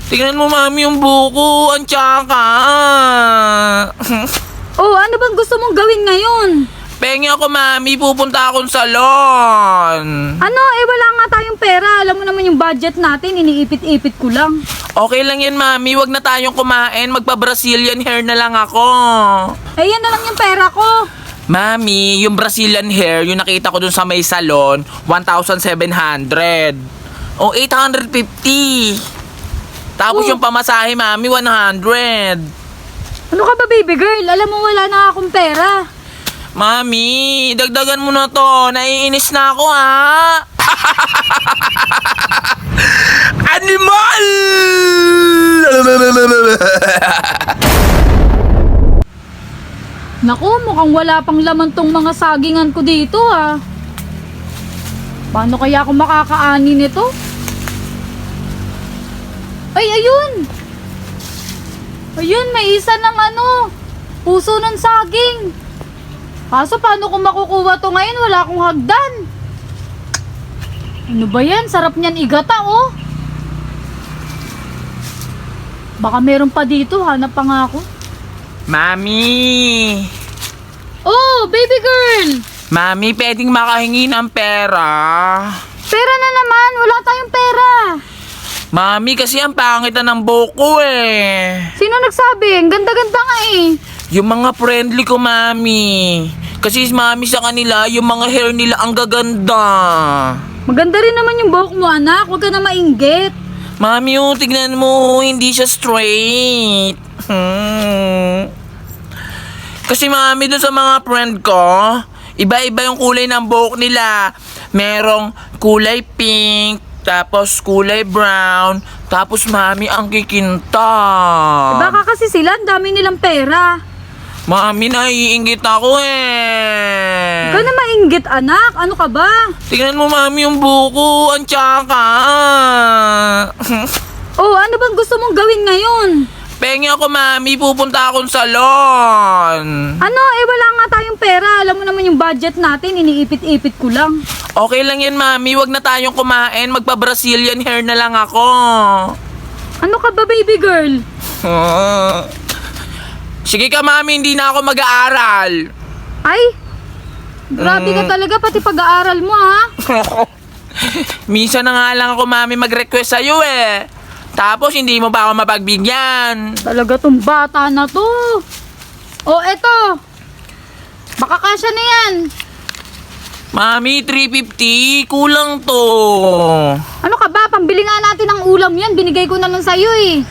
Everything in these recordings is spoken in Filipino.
Tingnan mo, mami, yung buko. Ang tsaka. Oh, ano bang gusto mong gawin ngayon? Pengi ako, mami. Pupunta akong salon. Ano, wala nga tayong pera. Alam mo naman yung budget natin, iniipit-ipit ko lang. Okay lang yan, mami. Huwag na tayong kumain. Magpa-Brazilian hair na lang ako. Yan na lang yung pera ko. Mami, yung Brazilian hair, yung nakita ko dun sa may salon, 1,700. O, 850. Tapos yung pamasahe, mami, 100. Ano ka ba, baby girl? Alam mo, wala na akong pera. Mami, dagdagan mo na to. Naiinis na ako, ha? Animal! Naku, mukhang wala pang laman tong mga sagingan ko dito, ha. Paano kaya ako makakaani nito? Ay, ayun! Ayun, may isa ng puso ng saging. Kaso paano ko makukuha to ngayon? Wala akong hagdan. Ano ba yan? Sarap niyan igata, oh. Baka meron pa dito, hanap pa nga ako. Mami! Oh, baby girl! Mami, pwedeng makahingi ng pera. Pera na naman, wala tayong pera. Mami, kasi ang pangit na ng buko eh. Sino nagsabi? Ang ganda-ganda nga eh. Yung mga friendly ko, mami. Kasi mami sa kanila, yung mga hair nila ang gaganda. Maganda rin naman yung buhok mo, anak. Huwag ka na mainggit. Mami, oh, tignan mo, hindi siya straight. Kasi mami, dun sa mga friend ko, iba-iba yung kulay ng buhok nila. Merong kulay pink, tapos kulay brown, tapos mami, ang kikinta. Baka kasi sila, ang dami nilang pera. Mami, naiinggit ako eh. Huwag ka na mainggit, anak. Ano ka ba? Tingnan mo, mami, yung buko. Ang tsaka. Oh, ano bang gusto mong gawin ngayon? Pengi ako, mami. Pupunta akong salon. Ano, wala nga tayong pera. Alam mo naman yung budget natin, iniipit-ipit ko lang. Okay lang yan, mami. Huwag na tayong kumain. Magpa-Brazilian hair na lang ako. Ano ka ba, baby girl? Sige ka, mami. Hindi na ako mag-aaral. Ay, grabe ka talaga, pati pag-aaral mo, ha? Minsan na nga lang ako, mami, mag-request sa'yo eh. Tapos hindi mo pa ako mapagbigyan. Talaga tong bata na to. Oh, eto. Baka kasya na yan. Mami, 350. Kulang to. Ano ka ba? Pambili nga natin ng ulam yan. Binigay ko na lang sa'yo eh.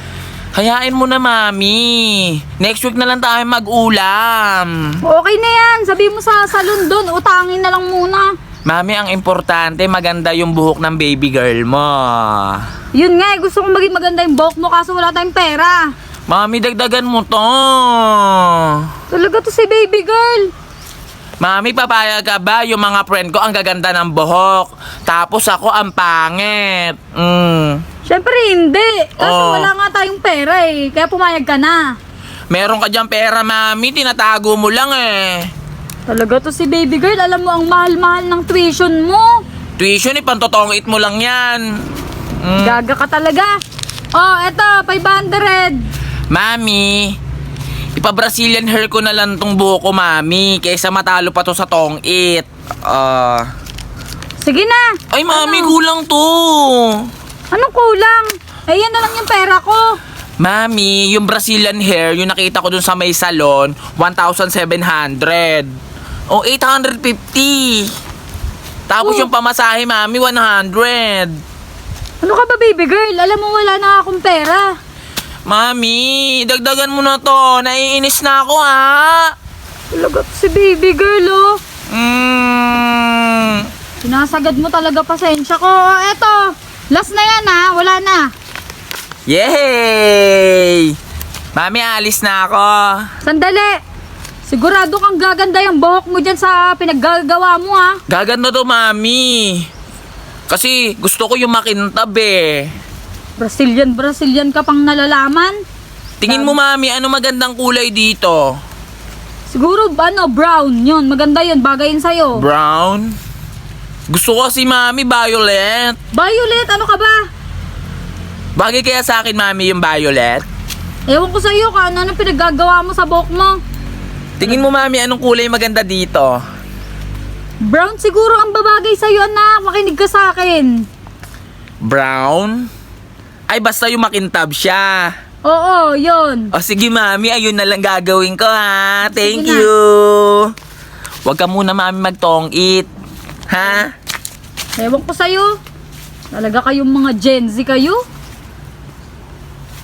Hayain mo na, mami. Next week na lang tayo mag-ulam. Okay na yan. Sabi mo sa salon doon, utangin na lang muna. Mami, ang importante, maganda yung buhok ng baby girl mo. Yun nga eh, gusto kong maging maganda yung buhok mo kaso wala tayong pera. Mami, dagdagan mo to. Talaga to si baby girl. Mami, papayag ka ba yung mga friend ko ang gaganda ng buhok? Tapos ako ang pangit. Siyempre hindi. Kaso Oh. wala nga tayong pera eh. Kaya pumayag ka na. Meron ka diyang pera, mami. Tinatago mo lang eh. Talaga to si baby girl. Alam mo ang mahal-mahal ng tuition mo. Tuition, ipantotongit mo lang yan. Gaga ka talaga. Oh, eto, 500. Mami, ipa-Brazilian hair ko na lang tong buhok ko, mami. Kaysa matalo pa to sa tong-it. Sige na. Ay, mami, Ano? kulang to. Anong kulang? Yan na lang yung pera ko. Mami, yung Brazilian hair, yung nakita ko dun sa may salon, 1,700. O, 850. Tapos Oh. yung pamasahe, mami, 100. Ano ka ba, baby girl? Alam mo wala na akong pera. Mami, dagdagan mo na to. Naiinis na ako, ha? Talaga to si baby girl, oh. Mm. Sinasagad mo talaga, pasensya ko. Oh, eto, last na yan, ha. Wala na. Yay! Mami, alis na ako. Sandali. Sigurado kang gaganda yung buhok mo dyan sa pinaggagawa mo, ha. Gaganda to, mami. Kasi gusto ko yung makintab eh. Brazilian ka pang nalalaman. Tingin mo, mami, ano magandang kulay dito? Siguro, brown yun. Maganda yun, bagayin sa'yo. Brown? Gusto ko kasi, mami, violet. Violet, ano ka ba? Bagay kaya sa akin, mami, yung violet? Ewan ko sa'yo kung ano pinaggagawa mo sa buhok mo. Tingin mo, mami, anong kulay maganda dito? Brown siguro ang babagay sa'yo, anak. Makinig ka sa akin. Brown? Ay, basta yung makintab siya. Oo, yun. O sige, mami, ayun na lang gagawin ko, ha? Thank Sige na. you. Huwag ka muna, mami, magtong-it. Ha? Ewan ko sa'yo. Talaga kayong mga Gen Z kayo.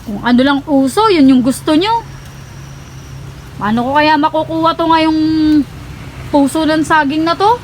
Kung ano lang uso, yun yung gusto nyo. Paano ko kaya makukuha to ngayong puso ng saging na to?